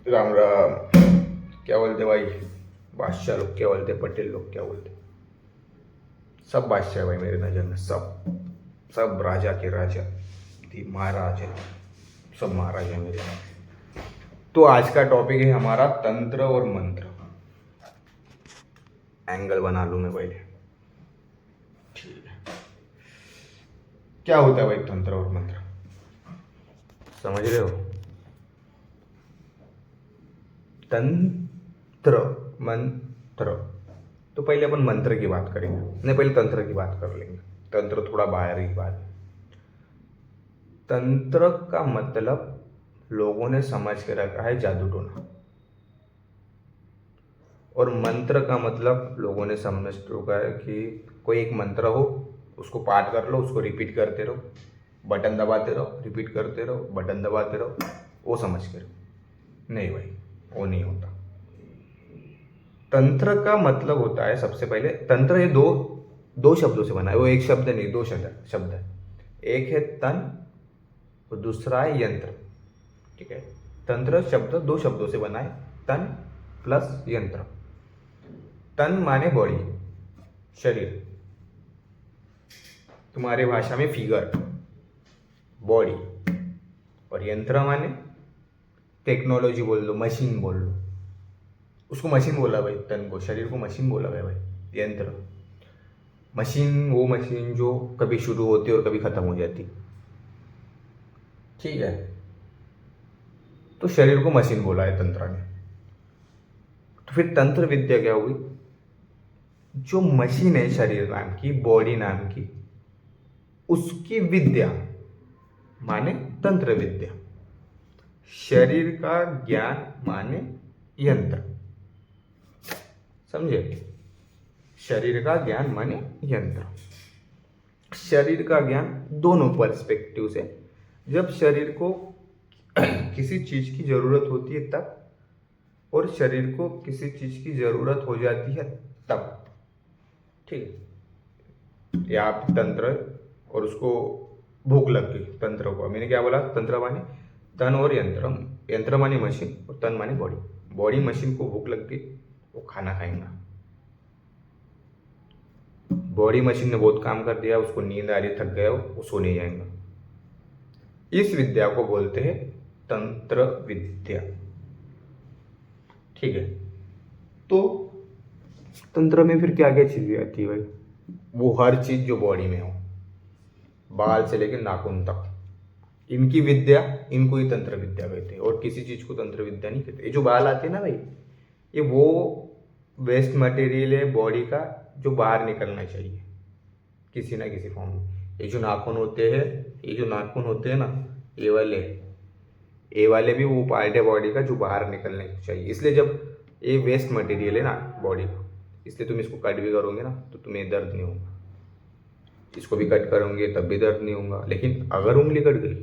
राम राम। क्या बोलते भाई? बादशाह लोग क्या बोलते, पटेल लोग क्या बोलते? सब बादशाह है भाई मेरे नज़र में। सब सब राजा के राजा, महाराज है, सब महाराज है मेरे यहाँ। तो आज का टॉपिक है हमारा तंत्र और मंत्र। एंगल बना लूँ मैं पहले। ठीक है, क्या होता है भाई तंत्र और मंत्र? समझ रहे हो? तंत्र मंत्र। तो पहले अपन मंत्र की बात करेंगे, नहीं पहले तंत्र की बात कर लेंगे। तंत्र थोड़ा बाहर की बात है। तंत्र का मतलब लोगों ने समझ के रखा है जादू टोना, और मंत्र का मतलब लोगों ने समझ रखा है कि कोई एक मंत्र हो, उसको पाठ कर लो, उसको रिपीट करते रहो, बटन दबाते रहो, रिपीट करते रहो, बटन दबाते रहो, वो समझ के रहो। नहीं भाई, वो नहीं होता। तंत्र का मतलब होता है, सबसे पहले तंत्र ये दो दो शब्दों से बना है। वो एक शब्द नहीं, दो शब्द है। एक है तन और दूसरा है यंत्र। ठीक है, तंत्र शब्द दो शब्दों से बना है, तन प्लस यंत्र। तन माने बॉडी, शरीर, तुम्हारे भाषा में फिगर, बॉडी। और यंत्र माने टेक्नोलॉजी बोल लो, मशीन बोल लो। उसको मशीन बोला भाई, तन को, शरीर को मशीन बोला गया भाई। यंत्र मशीन, वो मशीन जो कभी शुरू होती और कभी खत्म हो जाती। ठीक है, तो शरीर को मशीन बोला है तंत्र ने। तो फिर तंत्र विद्या क्या हुई? जो मशीन है शरीर नाम की, बॉडी नाम की, उसकी विद्या माने तंत्र विद्या। शरीर का ज्ञान माने यंत्र। समझे? शरीर का ज्ञान माने यंत्र। शरीर का ज्ञान दोनों पर्सपेक्टिव से। जब शरीर को किसी चीज की जरूरत होती है तब, और शरीर को किसी चीज की जरूरत हो जाती है तब। ठीक है, यहाँ पे तंत्र और उसको भूख लग गई। तंत्र को मैंने क्या बोला? तंत्र माने तन और यंत्र। यंत्र माने मशीन और तन माने बॉडी। बॉडी मशीन को भूख लग गई, वो खाना खाएगा। बॉडी मशीन ने बहुत काम कर दिया, उसको नींद आ रही, थक गया, वो सोने जाएगा। इस विद्या को बोलते हैं तंत्र विद्या। ठीक है, तो तंत्र में फिर क्या क्या चीजें आती है भाई? वो हर चीज जो बॉडी में हो, बाल से लेकर नाखून तक, इनकी विद्या, इनको ही तंत्र विद्या कहते हैं। और किसी चीज को तंत्र विद्या नहीं कहते। ये जो बाल आते हैं ना भाई, ये वो वेस्ट मटेरियल है बॉडी का, जो बाहर निकलना चाहिए किसी ना किसी फॉर्म में। ये जो नाखून होते हैं, ये जो नाखून होते हैं ना, ये वाले भी वो पार्ट है बॉडी का जो बाहर निकलने चाहिए। इसलिए जब ये वेस्ट मटेरियल है ना बॉडी का, इसलिए तुम इसको कट भी करोगे ना तो तुम्हें दर्द नहीं होगा। इसको भी कट करोगे तब भी दर्द नहीं होगा। लेकिन अगर उंगली कट गई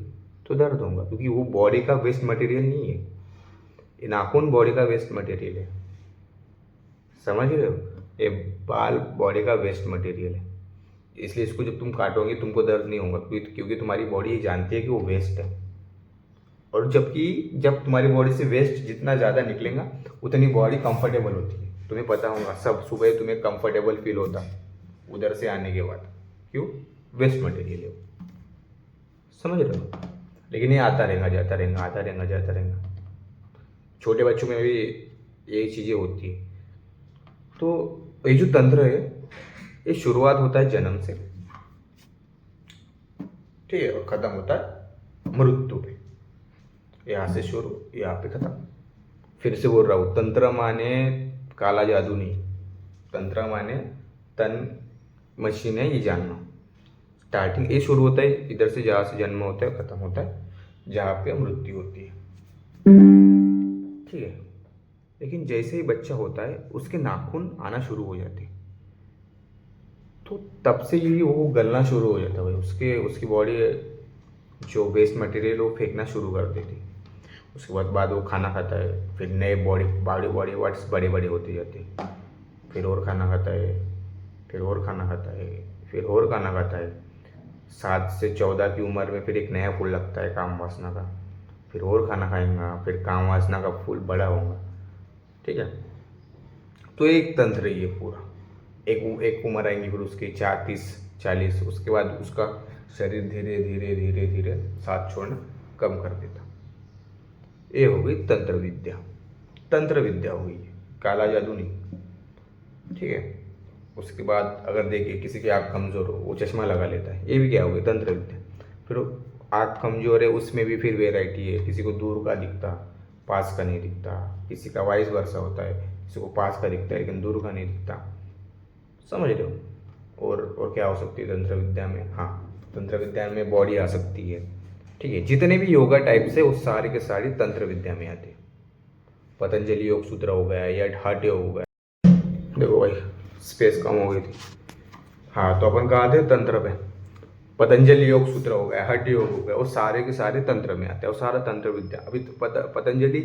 तो दर्द होगा, क्योंकि वो बॉडी का वेस्ट मटेरियल नहीं है। ये नाखून बॉडी का वेस्ट मटेरियल है। समझ रहे हो? ये बाल बॉडी का वेस्ट मटेरियल है, इसलिए इसको जब तुम काटोगे तुमको दर्द नहीं होगा, क्योंकि तुम्हारी बॉडी ये जानती है कि वो वेस्ट है। और जबकि जब तुम्हारी बॉडी से वेस्ट जितना ज़्यादा निकलेगा उतनी बॉडी कंफर्टेबल होती है। तुम्हें पता होगा, सब सुबह तुम्हें कंफर्टेबल फील होता उधर से आने के बाद। क्यों? वेस्ट मटेरियल है वो। समझ रहे हो? लेकिन ये आता रहेगा, जाता रहेगा, आता रहेगा, जाता रहेगा। छोटे बच्चों में भी यही चीज़ें होती है। तो ये जो तंत्र है, ये शुरुआत होता है जन्म से, ठीक है, और खत्म होता है मृत्यु पे। यहाँ से शुरू, यहाँ पे खत्म। फिर से बोल रहा हूँ, तंत्र माने काला जादू नहीं। तंत्र माने तन मशीन है, ये जानना। स्टार्टिंग ये शुरू होता है इधर से, जहाँ से जन्म होता है, खत्म होता है जहाँ पे मृत्यु होती है। ठीक है, लेकिन जैसे ही बच्चा होता है उसके नाखून आना शुरू हो जाते हैं। तो तब से ही वो गलना शुरू हो जाता है भाई। उसकी बॉडी जो वेस्ट मटेरियल वो फेंकना शुरू कर देती। उसके बाद वो खाना खाता है, फिर नए बॉडी पार्ट्स बड़े बड़े होते जाते हैं। फिर और खाना खाता है, फिर और खाना खाता है, फिर और खाना खाता है। 7 से 14 की उम्र में फिर एक नया फूल लगता है काम वासना का। फिर और खाना खाएंगा, फिर काम वासना का फूल बड़ा होगा। ठीक है, तो एक तंत्र ही है पूरा। एक उम्र आएंगी फिर उसकी 34-40, उसके बाद उसका शरीर धीरे धीरे धीरे धीरे साथ छोड़ना कम कर देता। ये हो गई तंत्र विद्या। तंत्र विद्या हुई, काला जादू नहीं। ठीक है, उसके बाद अगर देखिए किसी की आँख कमज़ोर हो, वो चश्मा लगा लेता है, ये भी क्या हो गई तंत्र विद्या। फिर आँख कमज़ोर है, उसमें भी फिर वेराइटी है। किसी को दूर का दिखता, पास का नहीं दिखता। किसी का वाइस वर्सा होता है, किसी को पास का दिखता है लेकिन दूर का नहीं दिखता। समझ रहे हो। और क्या हो सकती है तंत्र विद्या में? हाँ, तंत्र विद्या में बॉडी आ सकती है। ठीक है, जितने भी योगा टाइप से वो सारे के सारे तंत्र विद्या में आते हैं। पतंजलि योग सूत्र हो गया या हठ योग हो गया। देखो भाई, स्पेस कम हो गई थी। हाँ, तो अपन कहाँ थे? तंत्र पे। पतंजलि योग सूत्र हो गया, हठ योग हो गया, वो सारे के सारे तंत्र में आते हैं, वो सारा तंत्र विद्या। अभी तो पतंजलि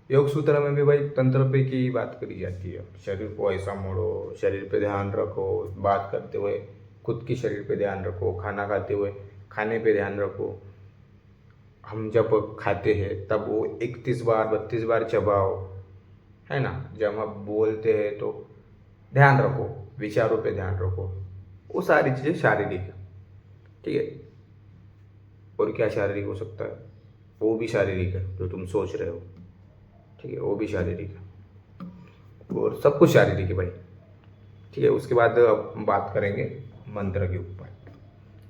योग सूत्र में भी भाई तंत्र पे की बात करी जाती है। शरीर को ऐसा मोड़ो, शरीर पे ध्यान रखो, बात करते हुए खुद की शरीर पे ध्यान रखो, खाना खाते हुए खाने पे ध्यान रखो। हम जब खाते हैं तब वो 31 बार 32 बार चबाओ, है ना। जब हम बोलते हैं तो ध्यान रखो, विचारों पे ध्यान रखो। वो सारी चीज़ें शारीरिक है। ठीक है, और क्या शारीरिक हो सकता है? वो भी शारीरिक है जो तुम सोच रहे हो। ठीक है, वो भी शारीरिक है, और सब कुछ शारीरिक है भाई। ठीक है, उसके बाद अब बात करेंगे मंत्र के ऊपर।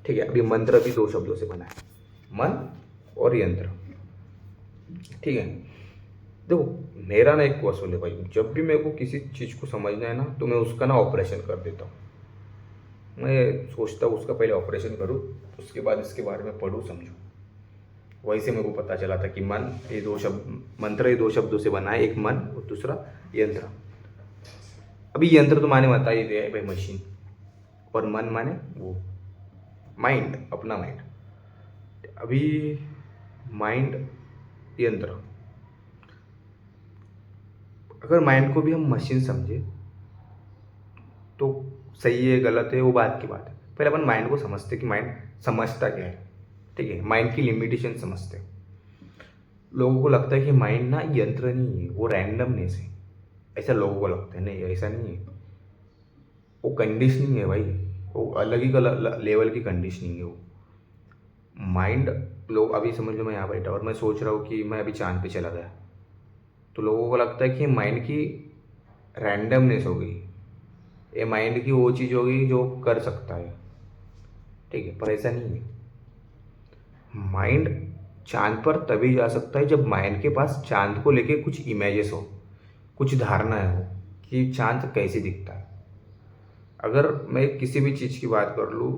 ठीक है, अभी मंत्र भी 2 शब्दों से बना है, मन और यंत्र। ठीक है, देखो मेरा ना एक वसूल है भाई, जब भी मेरे को किसी चीज़ को समझना है ना तो मैं उसका ना ऑपरेशन कर देता हूँ। मैं सोचता हूँ उसका पहले ऑपरेशन करूँ, उसके बाद इसके बारे में पढ़ूँ समझूँ। वहीं से मेरे को पता चला था कि मन, ये 2 शब्द, मंत्र ये 2 शब्दों से बना है, एक मन और दूसरा यंत्र। अभी यंत्र तो माने बता ही दिया है भाई, मशीन, और मन माने वो माइंड, अपना माइंड। अभी माइंड, यंत्र। अगर माइंड को भी हम मशीन समझे तो सही है गलत है वो बात की बात है। पहले अपन माइंड को समझते कि माइंड समझता क्या है। ठीक है, माइंड की लिमिटेशन समझते। लोगों को लगता है कि माइंड ना यंत्र नहीं है, वो रैंडमनेस है, ऐसा लोगों को लगता है। नहीं, ऐसा नहीं है, वो कंडीशनिंग है भाई, वो अलग ही लेवल की कंडीशनिंग है वो माइंड। लोग अभी समझ लो मैं यहाँ बैठा और मैं सोच रहा हूँ कि मैं अभी चांद पे चला गया, तो लोगों को लगता है कि माइंड की रैंडमनेस हो गई, ये माइंड की वो चीज़ होगी जो कर सकता है। ठीक है, पर ऐसा नहीं है। माइंड चांद पर तभी जा सकता है जब माइंड के पास चांद को लेके कुछ इमेजेस हो, कुछ धारणाएं हो कि चांद कैसे दिखता है। अगर मैं किसी भी चीज़ की बात कर लूँ,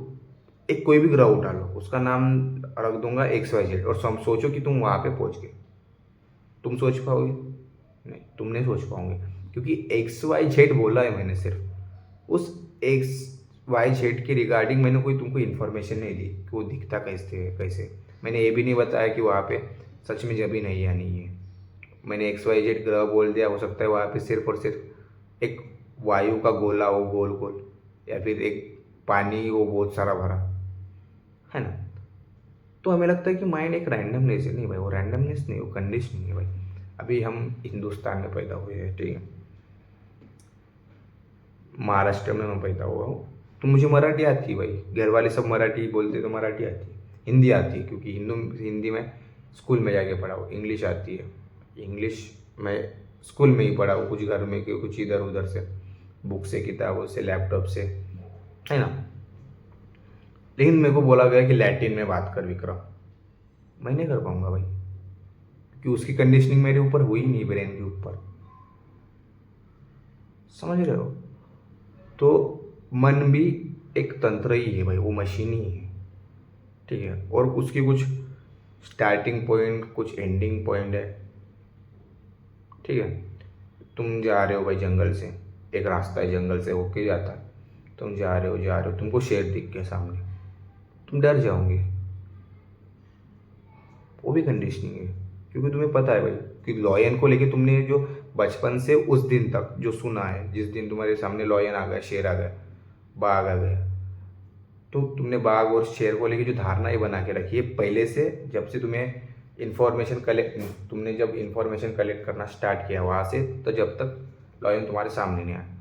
एक कोई भी ग्रह उठा लो, उसका नाम रख दूंगा XYZ, और सोचो कि तुम वहाँ पे पहुँच गए, तुम सोच पाओगे? नहीं, तुम नहीं सोच पाओगे, क्योंकि XYZ बोला है मैंने सिर्फ। उस XYZ के रिगार्डिंग मैंने कोई तुमको इन्फॉर्मेशन नहीं दी कि वो दिखता कैसे। मैंने ये भी नहीं बताया कि वहाँ पे सच में जमीन है या नहीं है। मैंने XYZ ग्रह बोल दिया, हो सकता है वहाँ पे सिर्फ और सिर्फ एक वायु का गोला हो, गोल गोल, या फिर एक पानी हो बहुत सारा भरा, है ना। तो हमें लगता है कि माइंड एक रैंडमनेस है। नहीं भाई, वो रैंडमनेस नहीं, वो कंडीशनिंग है भाई। अभी हम हिंदुस्तान में पैदा हुए हैं, ठीक है, महाराष्ट्र में मैं पैदा हुआ हूँ, तो मुझे मराठी आती है भाई। घर वाले सब मराठी बोलते तो मराठी आती है, हिंदी आती है, क्योंकि हिंदी में स्कूल में जाके पढ़ा हूँ। इंग्लिश आती है, इंग्लिश मैं स्कूल में ही पढ़ा हूँ, कुछ घर में कि कुछ इधर उधर से, बुक से, किताबों से, लैपटॉप से, है ना। लेकिन मेरे को बोला गया कि लैटिन में बात कर विक्रम, मैं नहीं कर पाऊंगा भाई, क्योंकि उसकी कंडीशनिंग मेरे ऊपर हुई नहीं, ब्रेन के ऊपर। समझ रहे हो। तो मन भी एक तंत्र ही है भाई, वो मशीन ही है। ठीक है, और उसकी कुछ स्टार्टिंग पॉइंट, कुछ एंडिंग पॉइंट है। ठीक है, तुम जा रहे हो भाई जंगल से, एक रास्ता है जंगल से होके जाता है, तुम जा रहे हो, तुमको शेर दिख गया सामने, तुम डर जाओगे, वो भी कंडीशनिंग है। क्योंकि तुम्हें पता है भाई कि लॉयन को लेके तुमने जो बचपन से उस दिन तक जो सुना है, जिस दिन तुम्हारे सामने लॉयन आ गया, शेर आ गया, बाघ आ गया, तो तुमने बाघ और शेर को लेके जो धारणाएं बना के रखी है पहले से, जब से तुम्हें इन्फॉर्मेशन कलेक्ट तुमने जब इन्फॉर्मेशन कलेक्ट करना स्टार्ट किया वहाँ से, तो जब तक लॉयन तुम्हारे सामने नहीं आया।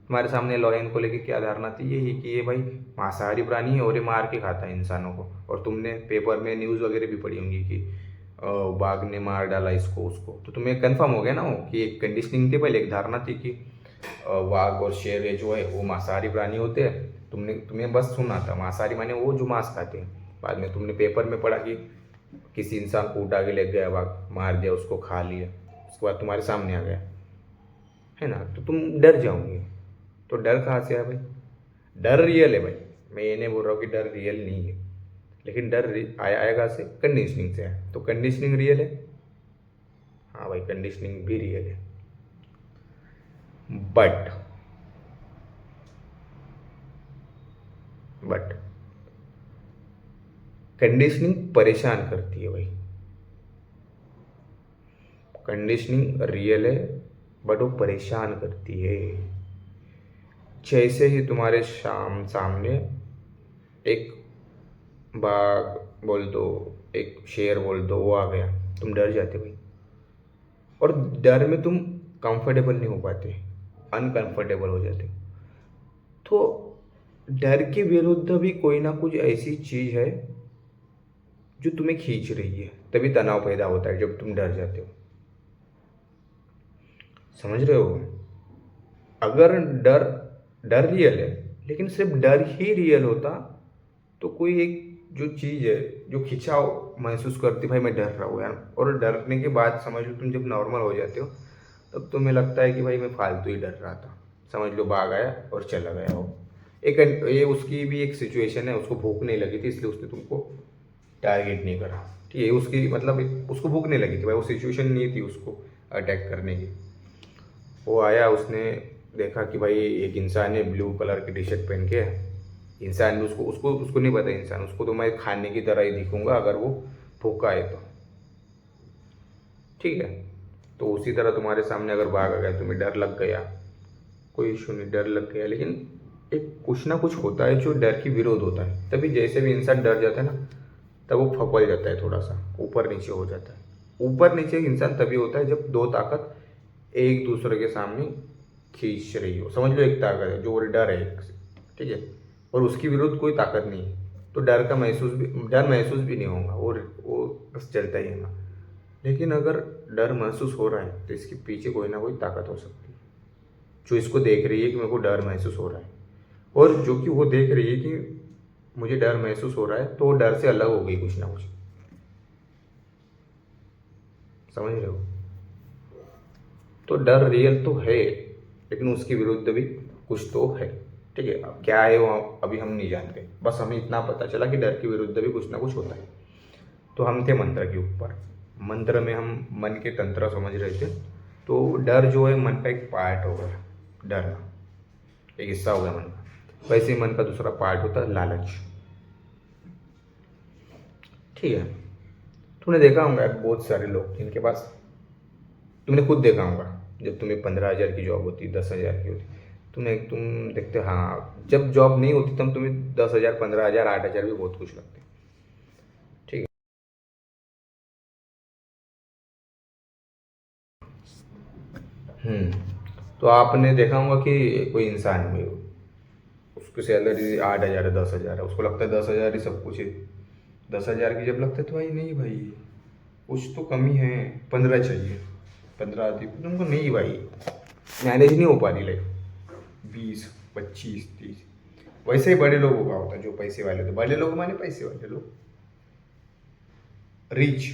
तुम्हारे सामने लॉयन को लेके क्या धारणा थी, ये कि ये भाई मांसाहारी प्राणी है और ये मार के खाता है इंसानों को। और तुमने पेपर में न्यूज़ वगैरह भी पढ़ी होंगी कि बाघ ने मार डाला इसको उसको, तो तुम्हें कंफर्म हो गया ना वो कि एक कंडीशनिंग थी पहले, एक धारणा थी कि वाघ और शेर ये जो है वो मांसाहारी प्राणी होते हैं। तुम्हें बस सुना था मांसाहारी माने वो जो मांस खाते हैं। बाद में तुमने पेपर में पढ़ा कि किसी इंसान को उठा के ले गया वाघ, मार दिया उसको, खा लिया, उसके बाद तुम्हारे सामने आ गया, है ना, तो तुम डर जाओगे। तो डर कहाँ से है भाई? डर रियल है भाई, मैं ये नहीं बोल रहा हूँ कि डर रियल नहीं है, लेकिन डर आएगा से कंडीशनिंग से है। तो कंडीशनिंग रियल है, हाँ भाई कंडीशनिंग भी रियल है। बट कंडीशनिंग परेशान करती है भाई। कंडीशनिंग रियल है बट वो परेशान करती है। जैसे ही तुम्हारे सामने एक बाघ बोल दो, एक शेर बोल दो, वो आ गया, तुम डर जाते भाई। और डर में तुम कंफर्टेबल नहीं हो पाते, अनकंफर्टेबल हो जाते। तो डर के विरुद्ध भी कोई ना कुछ ऐसी चीज़ है जो तुम्हें खींच रही है, तभी तनाव पैदा होता है जब तुम डर जाते हो। समझ रहे हो? अगर डर डर रियल है, लेकिन सिर्फ डर ही रियल होता तो कोई एक जो चीज़ है जो खिंचाव महसूस करती, भाई मैं डर रहा हूँ यार, और डरने के बाद समझ लो तुम जब नॉर्मल हो जाते हो तब तुम्हें लगता है कि भाई मैं फालतू ही डर रहा था। समझ लो बाघ आया और चला गया हो। एक ये उसकी भी एक सिचुएशन है, उसको भूख नहीं लगी थी इसलिए उसने तुमको टारगेट नहीं करा, ठीक है, उसकी मतलब उसको भूख नहीं लगी थी भाई, वो सिचुएशन नहीं थी उसको अटैक करने की। वो आया, उसने देखा कि भाई एक इंसान है ब्लू कलर की टी शर्ट पहन के, इंसान भी उसको उसको उसको नहीं पता इंसान, उसको तो मैं खाने की तरह ही दिखूंगा अगर वो भूखा है तो, ठीक है। तो उसी तरह तुम्हारे सामने अगर बाघ आ गया, तुम्हें डर लग गया, कोई इशू नहीं, डर लग गया, लेकिन एक कुछ ना कुछ होता है जो डर की विरोध होता है। तभी जैसे भी इंसान डर जाता है ना, तब वो फपल जाता है, थोड़ा सा ऊपर नीचे हो जाता है। ऊपर नीचे इंसान तभी होता है जब दो ताकत एक दूसरे के सामने खींच रही हो। समझ लो एक ताकत है जो डर है, ठीक है, और उसकी विरुद्ध कोई ताकत नहीं है, तो डर महसूस भी नहीं होगा, और वो बस चलता ही है ना। लेकिन अगर डर महसूस हो रहा है तो इसके पीछे कोई ना कोई ताकत हो सकती है जो इसको देख रही है कि मेरे को डर महसूस हो रहा है, और जो कि वो देख रही है कि मुझे डर महसूस हो रहा है, तो वो डर से अलग हो गई कुछ ना कुछ। समझ रहे हो? तो डर रियल तो है, लेकिन उसके विरुद्ध भी कुछ तो है, ठीक है। अब क्या है वो अभी हम नहीं जानते, बस हमें इतना पता चला कि डर के विरुद्ध भी कुछ ना कुछ होता है। तो हम थे मंत्र के ऊपर, मंत्र में हम मन के तंत्र समझ रहे थे। तो डर जो है मन का एक पार्ट हो गया, डरना एक हिस्सा हो गया मन का। वैसे ही मन का दूसरा पार्ट होता है लालच, ठीक है। तूने देखा होगा बहुत सारे लोग जिनके पास, तुमने खुद देखा होगा जब तुम्हें 15,000 की जॉब होती, 10,000 की होती, तुम देखते हो, हाँ जब जॉब नहीं होती तब तुम्हें 10,000, 15,000, 8,000 भी बहुत कुछ लगते हैं, ठीक है। तो आपने देखा होगा कि कोई इंसान में उसकी सैलरी 8,000 है, 10,000 है, उसको लगता है 10,000 ही सब कुछ है। 10,000 की जब लगता है तो भाई नहीं भाई कुछ तो कमी है, 15 चाहिए, 15 आती तुमको, नहीं भाई मैनेज नहीं हो पा रही लाइफ, 20, 25, 30। वैसे ही बड़े लोगों का होता है जो पैसे वाले, तो बड़े लोग माने पैसे वाले लोग, रिच,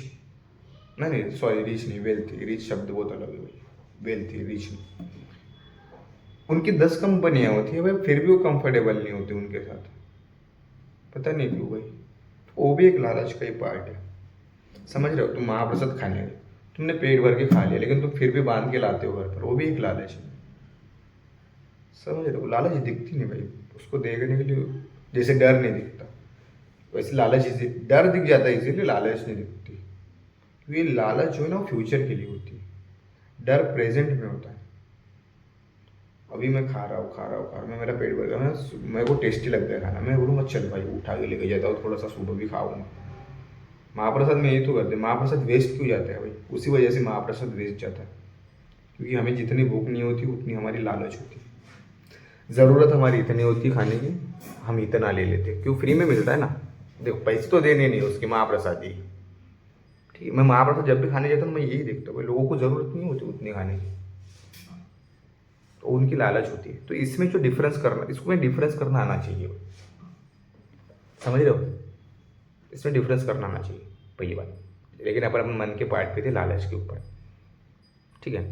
नहीं सॉरी रिच नहीं, वेल्थी, रिच शब्द बहुत अलग है भाई, वेल्थी रिच नहीं। उनकी 10 कंपनियां होती है भाई, फिर भी वो कंफर्टेबल नहीं होते उनके साथ, पता नहीं क्यों भाई। वो भी एक लालच का ही पार्ट है। समझ रहे हो? तुम महाप्रसाद खाने गए, तुमने पेट भर के खा लिया, लेकिन तुम फिर भी बांध के लाते हो घर पर, वो भी एक लालच है। समझ रहे हो? लालच दिखती नहीं भाई, उसको देखने के लिए जैसे डर नहीं दिखता, वैसे लालच डर दिख जाता है, इसीलिए लालच नहीं दिखती। क्योंकि ये लालच जो है ना वो फ्यूचर के लिए होती है, डर प्रेजेंट में होता है। अभी मैं खा रहा हूँ, मैं मेरा पेट भर गया, मेरे को टेस्टी लग गया खाना, मैं बोलूँगा चल भाई उठा के लेके जाता हूँ, थोड़ा सा सुबह भी खाऊंगा, महाप्रसाद में यही तो करते हैं, महाप्रसाद वेस्ट क्यों जाता है भाई? उसी वजह से महाप्रसाद वेस्ट जाता है, क्योंकि हमें जितनी भूख नहीं होती उतनी हमारी लालच होती है। ज़रूरत हमारी इतनी होती है खाने की, हम इतना ले लेते हैं। क्यों? फ्री में मिलता है ना। देखो पैसे तो देने नहीं उसके, महाप्रसाद ही ठीक है। मैं महाप्रसाद जब भी खाने जाता हूँ मैं यही देखता हूँ भाई, लोगों को ज़रूरत नहीं होती उतनी खाने की, तो उनकी लालच होती है। तो इसमें जो डिफरेंस करना, इसको में डिफरेंस करना आना चाहिए, समझ रहे हो? इसमें डिफरेंस करना आना चाहिए पहली बात। लेकिन अपन अपने मन के पार्ट पे थे लालच के ऊपर, ठीक है।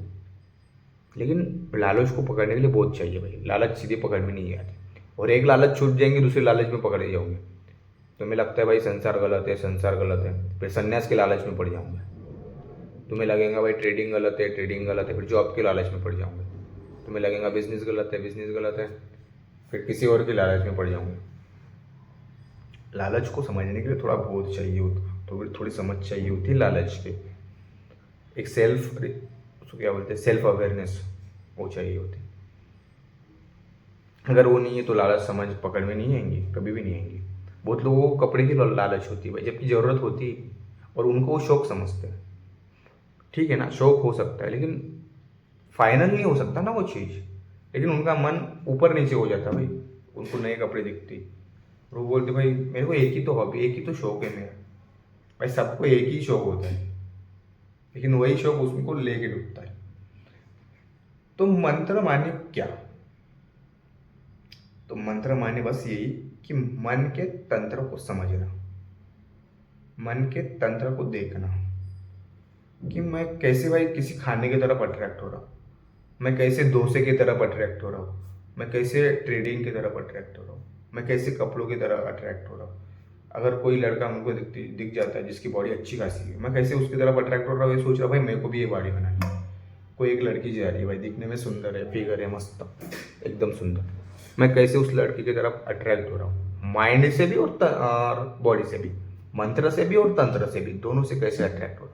लेकिन लालच को पकड़ने के लिए बहुत चाहिए भाई, लालच सीधे पकड़ में नहीं आती। और एक लालच छूट जाएंगे दूसरी लालच में पकड़े जाओगे, तुम्हें लगता है भाई संसार गलत है, संसार गलत है, फिर संन्यास के लालच में पड़ जाऊंगा। तुम्हें लगेगा भाई ट्रेडिंग गलत है, ट्रेडिंग गलत है, फिर जॉब के लालच में पड़ जाऊंगे। तुम्हें लगेगा बिजनेस गलत है, बिजनेस गलत है, फिर किसी और के लालच में पड़ जाऊंगे। लालच को समझने के लिए थोड़ा बोध चाहिए होता, तो थोड़ी समझ चाहिए होती है लालच के। एक सेल्फ, उसको क्या बोलते हैं, सेल्फ अवेयरनेस, वो चाहिए होती। अगर वो नहीं है तो लालच समझ पकड़ में नहीं आएंगी, कभी भी नहीं आएंगी। बहुत लोगों को कपड़े की लालच होती है भाई, जबकि ज़रूरत होती है, और उनको वो शौक समझते हैं। ठीक है ना, शौक हो सकता है लेकिन फाइनल नहीं हो सकता ना वो चीज़। लेकिन उनका मन ऊपर नीचे हो जाता भाई, उनको नए कपड़े दिखती, और वो बोलते भाई मेरे को एक ही तो हॉबी, एक ही तो शौक है मेरा। भाई सबको एक ही शौक होता है, लेकिन वही शौक उसको लेके डूबता है। तो मंत्र माने क्या? तो मंत्र माने बस यही कि मन के तंत्र को समझना, मन के तंत्र को देखना, कि मैं कैसे भाई किसी खाने की तरफ अट्रैक्ट हो रहा हूँ, मैं कैसे डोसे की तरफ अट्रैक्ट हो रहा हूँ, मैं कैसे ट्रेडिंग की तरफ अट्रैक्ट हो रहा हूँ, मैं कैसे कपड़ों की तरफ अट्रैक्ट हो रहा हूँ। अगर कोई लड़का मुझको दिख जाता है जिसकी बॉडी अच्छी खासी है, मैं कैसे उसकी तरफ अट्रैक्ट हो रहा हूँ, ये सोच रहा हूँ भाई मेरे को भी ये बॉडी बनानी है। कोई एक लड़की जा रही है भाई, दिखने में सुंदर है, फिगर है मस्त एकदम सुंदर, मैं कैसे उस लड़की की तरफ अट्रैक्ट हो रहा हूँ, माइंड से भी और बॉडी से भी, मंत्र से भी और तंत्र से भी, दोनों से कैसे अट्रैक्ट हो रहा हूँ।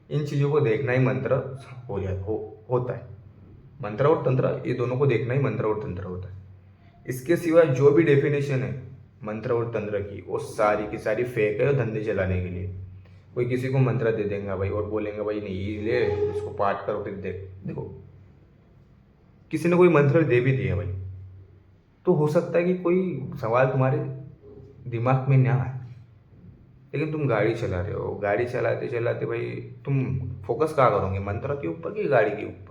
इन चीज़ों को देखना ही मंत्र होता है। मंत्र और तंत्र, ये दोनों को देखना ही मंत्र और तंत्र होता है। इसके सिवा जो भी डेफिनेशन है मंत्र और तंत्र की, वो सारी की सारी फेक है, धंधे चलाने के लिए। कोई किसी को मंत्र दे देंगे भाई और बोलेंगे भाई नहीं ये ले इसको पाठ करो, फिर देखो किसी ने कोई मंत्र दे भी दिया भाई, तो हो सकता है कि कोई सवाल तुम्हारे दिमाग में ना आए, लेकिन तुम गाड़ी चला रहे हो, गाड़ी चलाते चलाते भाई तुम फोकस कहाँ करोगे, मंत्र के ऊपर कि गाड़ी के ऊपर?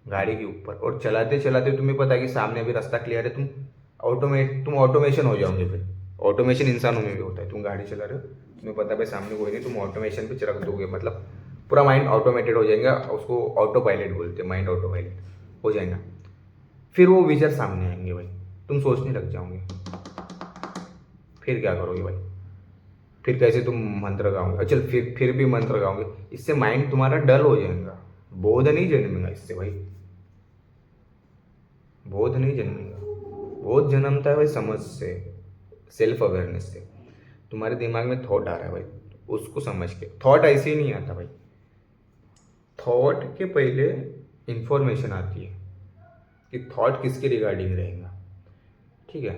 गाड़ी के ऊपर। और चलाते चलाते तुम्हें पता है कि सामने भी रास्ता क्लियर है, तुम ऑटोमेशन हो जाओगे। फिर ऑटोमेशन इंसानों में भी होता है, तुम गाड़ी चला रहे हो, तुम्हें पता है भाई सामने कोई नहीं, तुम ऑटोमेशन पे रख दोगे, मतलब पूरा माइंड ऑटोमेटेड हो जाएगा, उसको ऑटो पायलट बोलते हैं, माइंड ऑटो पायलट हो जाएगा। फिर वो विचार सामने आएंगे भाई, तुम सोचने लग जाओगे, फिर क्या करोगे भाई? फिर कैसे तुम मंत्र गाओगे? चल फिर भी मंत्र गाओगे, इससे माइंड तुम्हारा डल हो जाएगा, बोध नहीं जन्मेगा इससे भाई, बोध नहीं जन्मेगा। बोध जन्मता है भाई समझ से, सेल्फ अवेयरनेस से। तुम्हारे दिमाग में थॉट आ रहा है भाई, उसको समझ के। थॉट ऐसे ही नहीं आता भाई, थॉट के पहले इंफॉर्मेशन आती है कि थॉट किसके रिगार्डिंग रहेगा। ठीक है,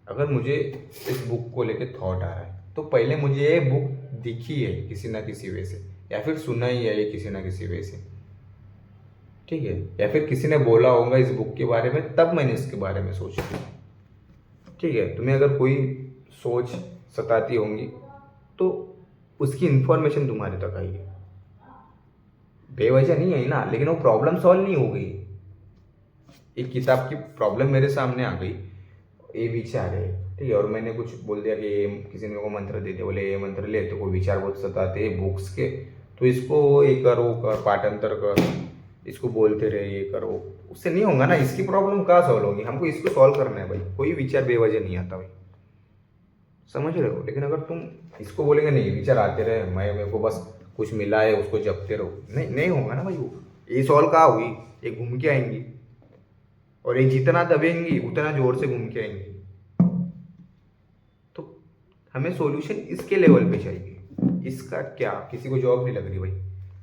अगर मुझे इस बुक को लेके थॉट आ रहा है तो पहले मुझे ये बुक दिखी है किसी ना किसी वे से, या फिर सुना ही है ये किसी ना किसी वे से, ठीक है, या फिर किसी ने बोला होगा इस बुक के बारे में, तब मैंने इसके बारे में सोचा। ठीक है, तुम्हें अगर कोई सोच सताती होंगी तो उसकी इंफॉर्मेशन तुम्हारे तक आई है, बेवजह नहीं आई ना, लेकिन वो प्रॉब्लम सॉल्व नहीं हो गई। एक किताब की प्रॉब्लम मेरे सामने आ गई, ये विचार है, ठीक है, और मैंने कुछ बोल दिया कि ये किसी ने को मंत्र दे दिया, बोले ये मंत्र ले, तो कोई विचार बहुत सताते हैं बुक्स के, तो इसको ये कर वो कर, पाठांतर कर, इसको बोलते रहे ये करो, उससे नहीं होगा ना। इसकी प्रॉब्लम कहाँ सॉल्व होगी? हमको इसको सॉल्व करना है भाई, कोई विचार बेवजह नहीं आता भाई, समझ रहे हो? लेकिन अगर तुम इसको बोलेंगे नहीं विचार आते रहे, मेरे को बस कुछ मिला है उसको जपते रहो, नहीं होगा ना भाई। वो ये सॉल्व कहाँ हुई? ये घूम के आएंगी, और ये जितना दबेंगी उतना जोर से घूम के आएंगी। तो हमें सॉल्यूशन इसके लेवल पे चाहिए। इसका क्या, किसी को जॉब नहीं लग रही भाई,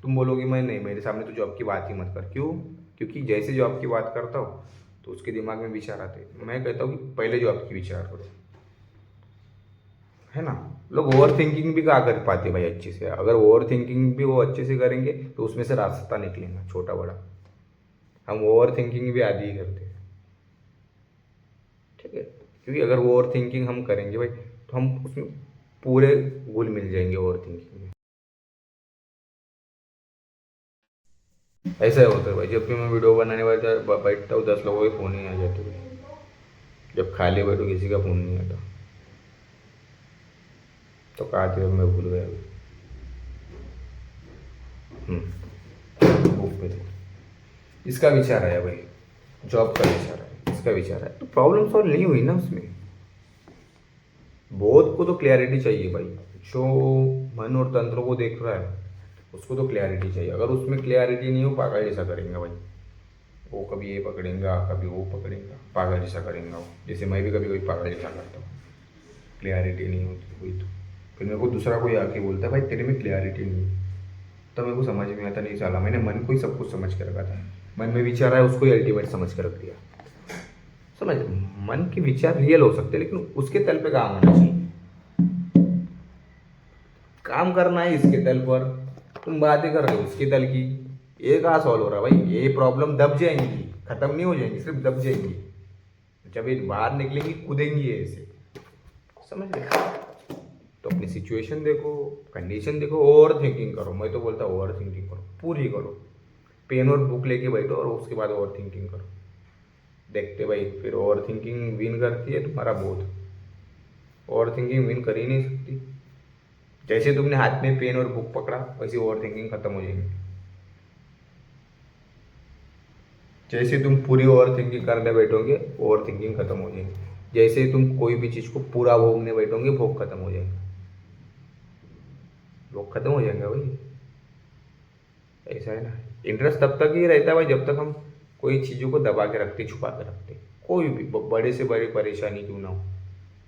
तुम बोलोगे मैं नहीं, मेरे सामने तो जॉब की बात ही मत कर। क्यों? क्योंकि जैसे जॉब की बात करता हूँ तो उसके दिमाग में विचार आते हैं। मैं कहता हूँ कि पहले जॉब की विचार करो, है ना। लोग ओवर थिंकिंग भी कहाँ कर पाते भाई अच्छे से। अगर ओवर थिंकिंग भी वो अच्छे से करेंगे तो उसमें से रास्ता निकलेगा छोटा बड़ा। हम ओवर थिंकिंग भी आदि ही करते हैं, ठीक है। क्योंकि अगर ओवर थिंकिंग हम करेंगे भाई तो हम उसमें पूरे घुल मिल जाएंगे ओवर थिंकिंग में। ऐसा होता है भाई, जब भी मैं वीडियो बनाने बैठता हूँ 10 लोगों के फ़ोन ही आ जाते हैं। जब खाली बैठो किसी का फ़ोन नहीं आता। तो कहा थे मैं भूल गया अभी। बुक पे थे। इसका विचार आया भाई, जॉब का विचार आया, इसका विचार आया तो प्रॉब्लम सॉल्व नहीं हुई ना उसमें। बोध को तो क्लैरिटी चाहिए भाई। जो मन और तंत्र को देख रहा है उसको तो क्लैरिटी चाहिए। अगर उसमें क्लैरिटी नहीं हो पागल जैसा करेंगे भाई। वो कभी ये पकड़ेगा कभी वो पकड़ेगा, पागल जैसा करेंगे वो। जैसे मैं भी कभी कभी पागल जैसा करता हूँ, क्लैरिटी नहीं होती कोई तो। फिर मेरे को दूसरा कोई आके बोलता है भाई तेरे में क्लैरिटी नहीं है। तब मेरे को समझ में आता नहीं साला मैंने मन को ही सब कुछ समझ कर रखा था। मन में विचार आया उसको ही अल्टीमेट समझ कर रख दिया। समझ, मन के विचार रियल हो सकते हैं लेकिन उसके तल पे काम होना चाहिए। काम करना है इसके तल पर, तुम बातें कर रहे हो उसके तल की। ये कहाँ सॉल्व हो रहा भाई। ये प्रॉब्लम दब जाएंगी, खत्म नहीं हो जाएंगी, सिर्फ दब जाएंगी। जब ये बाहर निकलेंगी कूदेंगी ऐसे, समझ रहे। तो अपनी सिचुएशन देखो, कंडीशन देखो, ओवर थिंकिंग करो। मैं तो बोलता हूँ ओवर थिंकिंग करो, पूरी करो। पेन और बुक लेके बैठो और उसके बाद ओवर थिंकिंग करो। देखते भाई फिर ओवर थिंकिंग विन करती है तुम्हारा बोध। ओवर थिंकिंग विन कर ही नहीं सकती। जैसे तुमने हाथ में पेन और बुक पकड़ा वैसे ओवर थिंकिंग खत्म हो जाएगी। जैसे तुम पूरी ओवर थिंकिंग करने बैठोगे ओवर थिंकिंग खत्म हो जाएगी। जैसे तुम कोई भी चीज़ को पूरा भोगने बैठोगे भोग खत्म हो जाएगा। भोग खत्म हो जाएगा भाई। ऐसा है ना। इंटरेस्ट तब तक ही रहता है भाई जब तक हम कोई चीज़ों को दबा के रखते, छुपा के रखते। कोई भी बड़े से बड़ी परेशानी क्यों ना हो,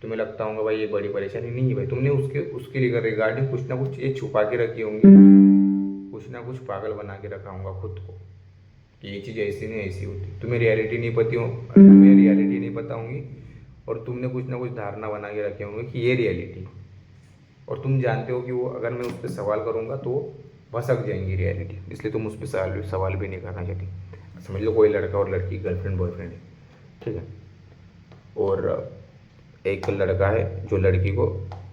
तुम्हें लगता होगा भाई ये बड़ी परेशानी नहीं है भाई, तुमने उसके उसके लिए रिगार्डिंग कुछ ना कुछ ये छुपा के रखी होंगी। कुछ ना कुछ पागल बना के रखा होगा खुद को कि ये चीज़ ऐसी नहीं ऐसी होती। तुम्हें रियलिटी नहीं पता हो, तुम्हें रियलिटी नहीं पता होंगी और तुमने कुछ ना कुछ धारणा बना के रखे होंगे कि ये रियलिटी। और तुम जानते हो कि वो अगर मैं उस पर सवाल करूँगा तो भसक जाएंगी रियलिटी, इसलिए तुम उस पर सवाल भी नहीं करना चाहती। समझ लो कोई लड़का और लड़की गर्लफ्रेंड बॉयफ्रेंड है, ठीक है। और एक लड़का है जो लड़की को,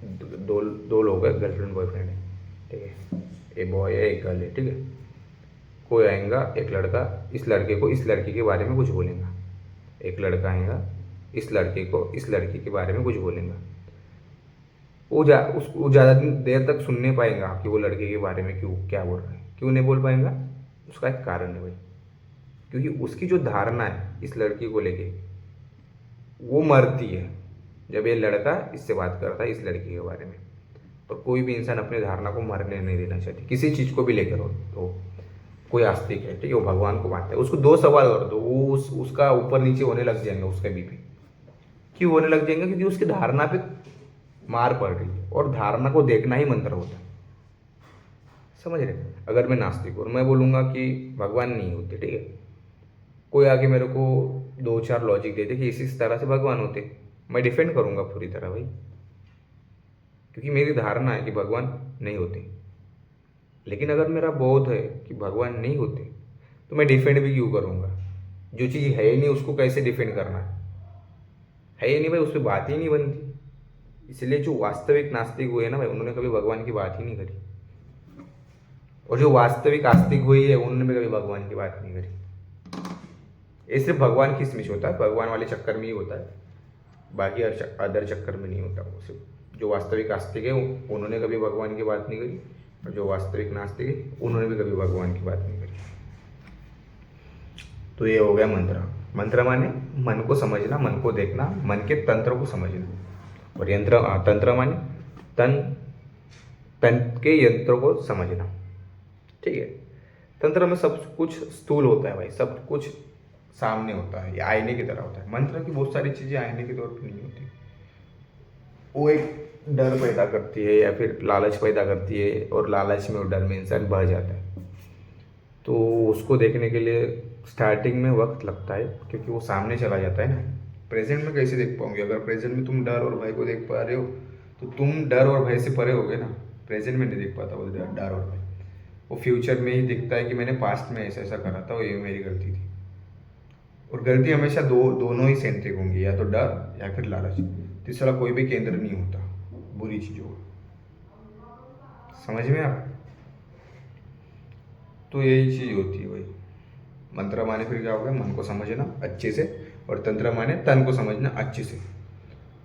दो दो लोग हैं गर्लफ्रेंड बॉयफ्रेंड है, ठीक है। एक बॉय है एक गर्ल है, ठीक है। कोई आएगा एक लड़का इस लड़के को इस लड़की के बारे में कुछ बोलेगा। एक लड़का आएगा इस लड़के को इस लड़की के बारे में कुछ बोलेगा। उसको ज़्यादा देर तक सुन नहीं पाएगा कि वो लड़के के बारे में क्यों क्या बोल रहा है। क्यों नहीं बोल पाएगा, उसका एक कारण है भाई। क्योंकि उसकी जो धारणा है इस लड़की को लेके वो मरती है जब ये लड़का इससे बात करता है इस लड़की के बारे में। और कोई भी इंसान अपनी धारणा को मरने नहीं देना चाहती, किसी चीज़ को भी लेकर हो। तो कोई आस्तिक है, ठीक है, वो भगवान को मानता है, उसको दो सवाल कर दो वो उसका ऊपर नीचे होने लग जाएंगे। उसका बीपी क्यों होने लग जाएंगे, क्योंकि उसकी धारणा पे मार पड़ रही है। और धारणा को देखना ही मंत्र होता है, समझ रहे। अगर मैं नास्तिक और मैं बोलूँगा कि भगवान नहीं होते, ठीक है, कोई आके मेरे को दो चार लॉजिक देते कि इसी तरह से भगवान होते, मैं डिफेंड करूँगा पूरी तरह भाई। क्योंकि मेरी धारणा है कि भगवान नहीं होते। लेकिन अगर मेरा बोध है कि भगवान नहीं होते तो मैं डिफेंड भी क्यों करूँगा। जो चीज़ है ही नहीं उसको कैसे डिफेंड करना है ही नहीं भाई, उस पर बात ही नहीं बनती। इसलिए जो वास्तविक नास्तिक हुए ना भाई उन्होंने कभी भगवान की बात ही नहीं करी। और जो वास्तविक आस्तिक हुई है उन्होंने भी कभी भगवान की बात नहीं करी। ये सिर्फ भगवान की इसमें होता है, भगवान वाले चक्कर में ही होता है, बाकी अदर चक्कर में नहीं होता। वो सिर्फ जो वास्तविक आस्तिक है उन्होंने कभी भगवान की बात नहीं करी, और जो वास्तविक नास्तिक है उन्होंने भी कभी भगवान की बात नहीं करी। तो ये हो गया मंत्र। मंत्र माने मन को समझना, मन को देखना, मन के तंत्र को समझना। और यंत्र, तंत्र माने तन के यंत्रों को समझना, ठीक है। तंत्र में सब कुछ स्थूल होता है भाई, सब कुछ सामने होता है, ये आईने की तरह होता है। मंत्र की बहुत सारी चीज़ें आईने के तौर पर नहीं होती। वो एक डर पैदा करती है या फिर लालच पैदा करती है, और लालच में और डर में इंसान बह जाता है। तो उसको देखने के लिए स्टार्टिंग में वक्त लगता है, क्योंकि वो सामने चला जाता है ना। प्रेजेंट में कैसे देख पाओगे। अगर प्रेजेंट में तुम डर और भय को देख पा रहे हो तो तुम डर और भय से परे हो गए ना। प्रेजेंट में नहीं दिख पाता वो डर और भय, वो फ्यूचर में ही दिखता है कि मैंने पास्ट में ऐसा ऐसा करा था और ये मेरी गलती थी। और गलती हमेशा दोनों ही सेंट्रिक होंगी, या तो डर या फिर लालच। तीसरा कोई भी केंद्र नहीं होता बुरी चीज़ों का। समझ में आप? तो यही चीज़ होती है भाई। मंत्र माने फिर क्या होगा, मन को समझना अच्छे से, और तंत्र माने तन को समझना अच्छे से।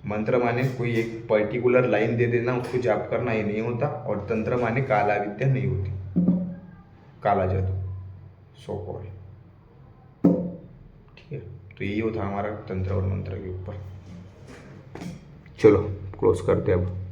मंत्र माने कोई एक पर्टिकुलर लाइन दे देना, उसको जाप करना, ये नहीं होता। और तंत्र माने काला विद्या नहीं होती, काला जादू, सो कॉल। ठीक है, तो यही होता हमारा तंत्र और मंत्र के ऊपर। चलो क्लोज करते हैं अब।